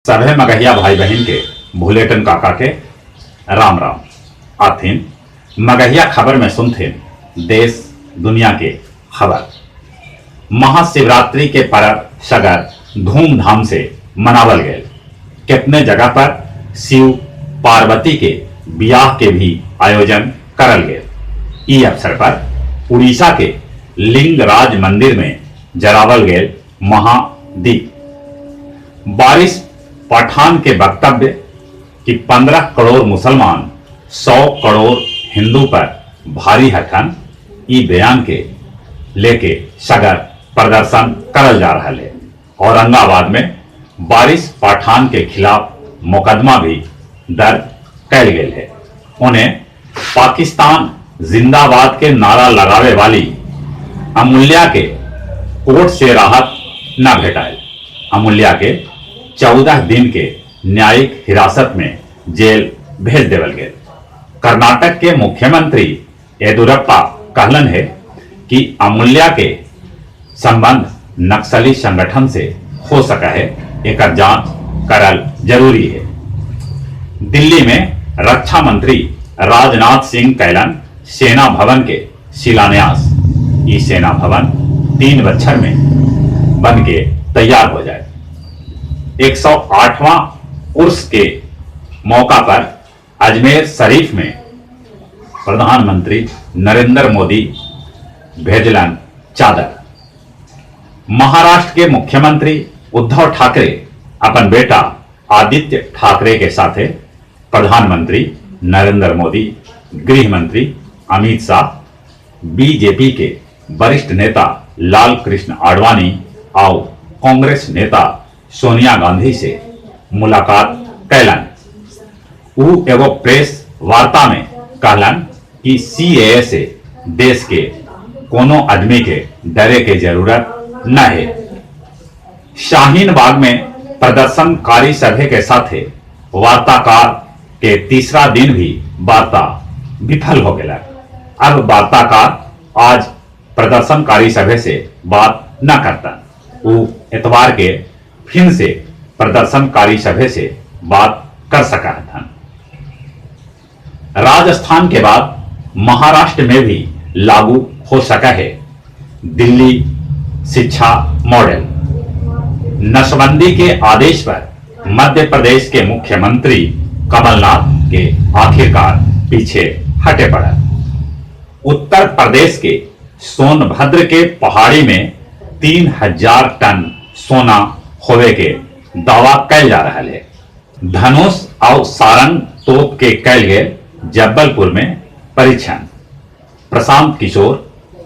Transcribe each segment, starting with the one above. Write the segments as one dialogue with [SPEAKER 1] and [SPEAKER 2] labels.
[SPEAKER 1] सभे मगहिया भाई बहन के भूलेटन काका के राम राम। आथिन मगहिया खबर में सुनथिन देश दुनिया के खबर। महाशिवरात्रि के पर्व सगर धूमधाम से मनावल गए। कितने जगह पर शिव पार्वती के ब्याह के भी आयोजन करल गए। इस अवसर पर उड़ीसा के लिंगराज मंदिर में जरावल गए महादीप। बारिश पठान के वक्तव्य कि 15 करोड़ मुसलमान 100 करोड़ हिंदू पर भारी हथन, ई बयान के लेके सगर प्रदर्शन करल जा रहा है। औरंगाबाद में बारिश पठान के खिलाफ मुकदमा भी दर्ज कैल गए है। उन्हें पाकिस्तान जिंदाबाद के नारा लगावे वाली अमूल्या के कोर्ट से राहत न भेटाए। अमूल्या के 14 दिन के न्यायिक हिरासत में जेल भेज देवल गए। कर्नाटक के मुख्यमंत्री येदुरप्पा कहलन है कि अमूल्या के संबंध नक्सली संगठन से हो सका है, एक जांच करल जरूरी है। दिल्ली में रक्षा मंत्री राजनाथ सिंह कैलन सेना भवन के शिलान्यास। ये सेना भवन 3 बछर में बन के तैयार हो जाए। 108वां उर्स के मौका पर अजमेर शरीफ में प्रधानमंत्री नरेंद्र मोदी भेजलन चादर। महाराष्ट्र के मुख्यमंत्री उद्धव ठाकरे अपन बेटा आदित्य ठाकरे के साथ प्रधानमंत्री नरेंद्र मोदी, गृह मंत्री अमित शाह, बीजेपी के वरिष्ठ नेता लाल कृष्ण आडवाणी और कांग्रेस नेता सोनिया गांधी से मुलाकात कैलन। उ एगो प्रेस वार्ता में कहलन कि सीएए से देश के कोनो आदमी के डरे के जरूरत न है। शाहीन बाग में प्रदर्शनकारी सभे के साथ वार्ताकार के तीसरा दिन भी वार्ता विफल हो गया। अब वार्ताकार आज प्रदर्शनकारी सभे से बात न करता। वो इतवार के फिर से प्रदर्शनकारी सभे से बात कर सका था। राजस्थान के बाद महाराष्ट्र में भी लागू हो सका है दिल्ली शिक्षा मॉडल। नसबंदी के आदेश पर मध्य प्रदेश के मुख्यमंत्री कमलनाथ के आखिरकार पीछे हटे पड़ा। उत्तर प्रदेश के सोनभद्र के पहाड़ी में 3000 टन सोना होवे के दावा कैल जा रहा है। धनुष और सारंग तोप के कैल गए जबलपुर में परीक्षण। प्रशांत किशोर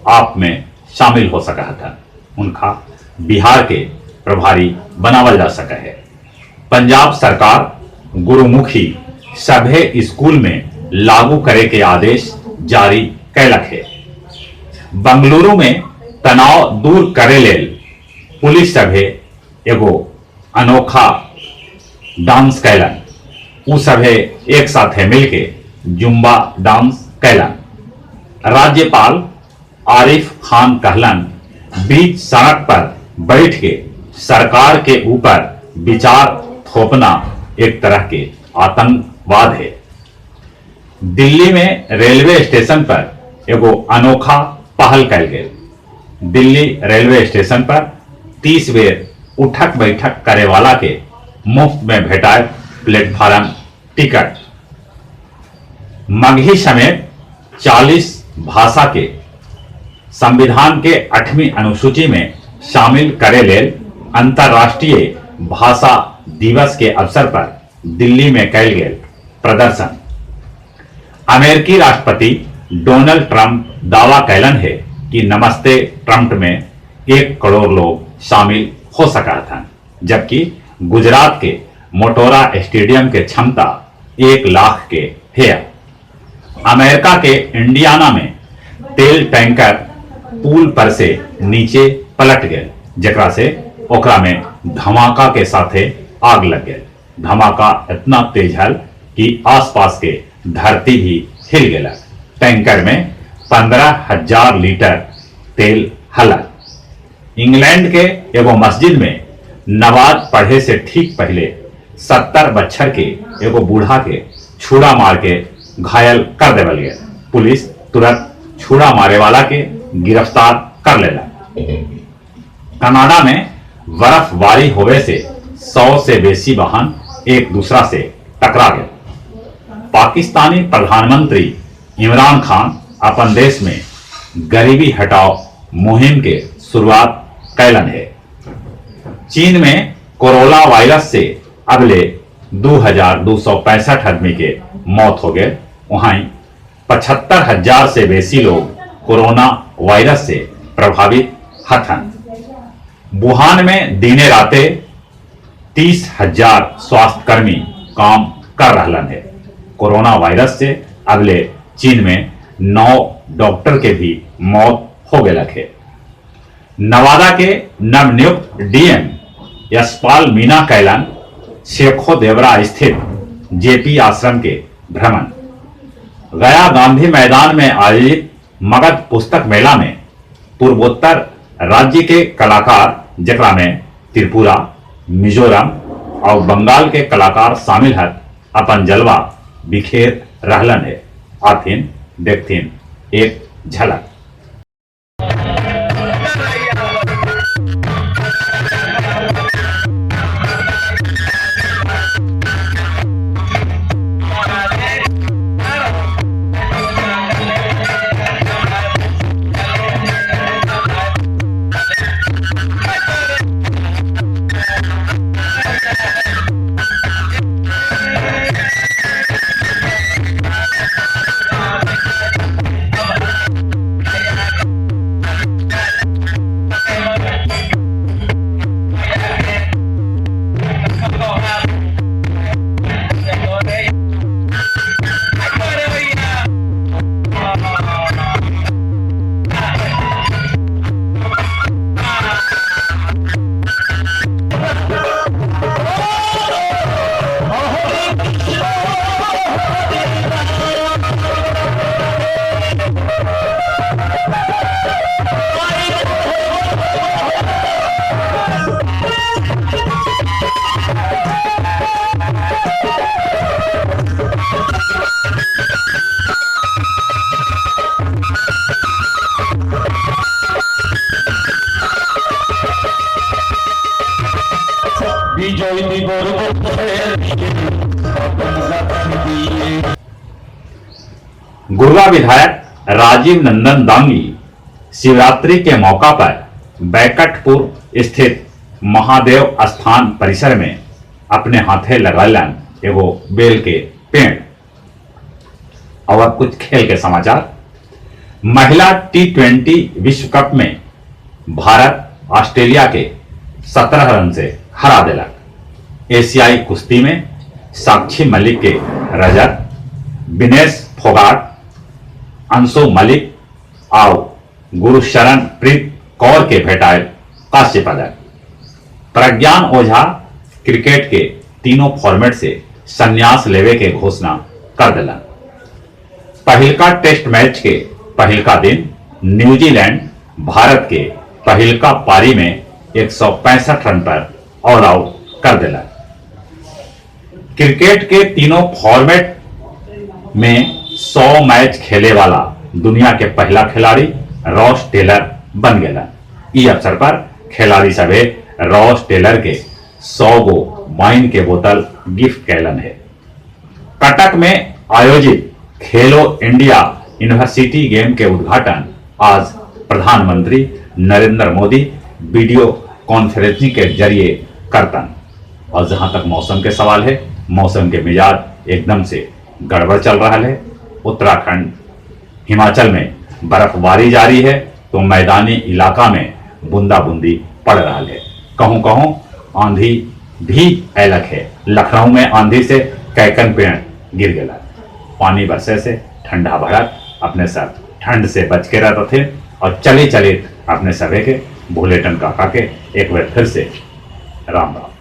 [SPEAKER 1] आप में शामिल हो सका था। उनका बिहार के प्रभारी बनावल जा सका है। पंजाब सरकार गुरुमुखी सभे स्कूल में लागू करे के आदेश जारी कैलक है। बंगलुरु में तनाव दूर करे लेल पुलिस सभे एगो अनोखा डांस कैलन। उ सभे एक साथ मिलके जुम्बा डांस कैलन। राज्यपाल आरिफ खान कहलन बीच सड़क पर बैठ के सरकार के ऊपर विचार थोपना एक तरह के आतंकवाद है। दिल्ली में रेलवे स्टेशन पर एगो अनोखा पहल कैल गए। दिल्ली रेलवे स्टेशन पर 30 बेर उठक बैठक करे वाला के मुफ्त में भेटाए प्लेटफार्म टिकट। मगही समेत 40 भाषा के संविधान के 8वीं अनुसूची में शामिल करे लेल अंतर्राष्ट्रीय भाषा दिवस के अवसर पर दिल्ली में कैल गए प्रदर्शन। अमेरिकी राष्ट्रपति डोनाल्ड ट्रंप दावा कैलन है कि नमस्ते ट्रंप में 1 करोड़ लोग शामिल हो सका था, जबकि गुजरात के मोटेरा स्टेडियम के क्षमता 1 लाख के है। अमेरिका के इंडियाना में तेल टैंकर पुल पर से नीचे पलट गए, जकरा से ओकरा में धमाका के साथे आग लग गए। धमाका इतना तेज हल कि आसपास के धरती भी हिल गया। टैंकर में 15,000 लीटर तेल हलक। इंग्लैंड के एगो मस्जिद में नमाज पढ़े से ठीक पहले 70 बच्चर के एगो बूढ़ा के छुरा मार के घायल कर देवल गया। पुलिस तुरंत छुरा मारे वाला के गिरफ्तार कर लेला। कनाडा में बर्फबारी होवे से 100 से बेसी वाहन एक दूसरा से टकरा गए। पाकिस्तानी प्रधानमंत्री इमरान खान अपन देश में गरीबी हटाओ मुहिम के शुरुआत कैलन है। चीन में कोरोना वायरस से अगले 2265 आदमी के मौत हो गए। वहीं 75,000 से बेसी लोग कोरोना वायरस से प्रभावित हथन। वुहान में दिने राते 30,000 स्वास्थ्य कर्मी काम कर रहलन है। कोरोना वायरस से अगले चीन में 9 डॉक्टर के भी मौत हो गए है। नवादा के नवनियुक्त डीएम यशपाल मीना कैलान शेखो देवरा स्थित जेपी आश्रम के भ्रमण। गया गांधी मैदान में आयोजित मगध पुस्तक मेला में पूर्वोत्तर राज्य के कलाकार, जकरा में त्रिपुरा, मिजोरम और बंगाल के कलाकार शामिल है, अपन जलवा बिखेर रहलन है। आथिन देखथिन एक झलक। गुरवा विधायक राजीव नंदन दांगी शिवरात्रि के मौका पर बैकटपुर स्थित महादेव स्थान परिसर में अपने हाथे लगलन एगो बेल के पेड़। और कुछ खेल के समाचार। महिला T20 विश्व कप में भारत ऑस्ट्रेलिया के 17 रन से हरा दिलक। एशियाई कुश्ती में साक्षी मलिक के रजत, विनेश फोगाट, अंशु मलिक और गुरुशरण प्रीत कौर के भेटायल कांस्य पदक। प्रज्ञान ओझा क्रिकेट के तीनों फॉर्मेट से संन्यास लेवे के घोषणा कर दिलन। पहिलका टेस्ट मैच के पहिलका दिन न्यूजीलैंड भारत के पहिलका पारी में 165 रन पर ऑल आउट कर दिला। क्रिकेट के तीनों फॉर्मेट में 100 मैच खेले वाला दुनिया के पहला खिलाड़ी रॉस टेलर बन गया। इस अवसर पर खिलाड़ी सभे रॉस टेलर के 100 गो वाइन के बोतल गिफ्ट कैलन है। कटक में आयोजित खेलो इंडिया यूनिवर्सिटी गेम के उद्घाटन आज प्रधानमंत्री नरेंद्र मोदी वीडियो कॉन्फ्रेंसिंग के जरिए करतन। और जहां तक मौसम के सवाल है, मौसम के मिजाज एकदम से गड़बड़ चल रहा है। उत्तराखंड, हिमाचल में बर्फबारी जारी है तो मैदानी इलाका में बूंदाबूंदी पड़ रहा है। कहूं कहूं आंधी भी अलग है। लखनऊ में आंधी से कैकन पेड़ गिर गया। पानी बरसे से ठंडा भड़क अपने सब ठंड से बच के रहते थे। और चले चले अपने सभी के बुलेटिन काका के एक बार फिर से राम राम।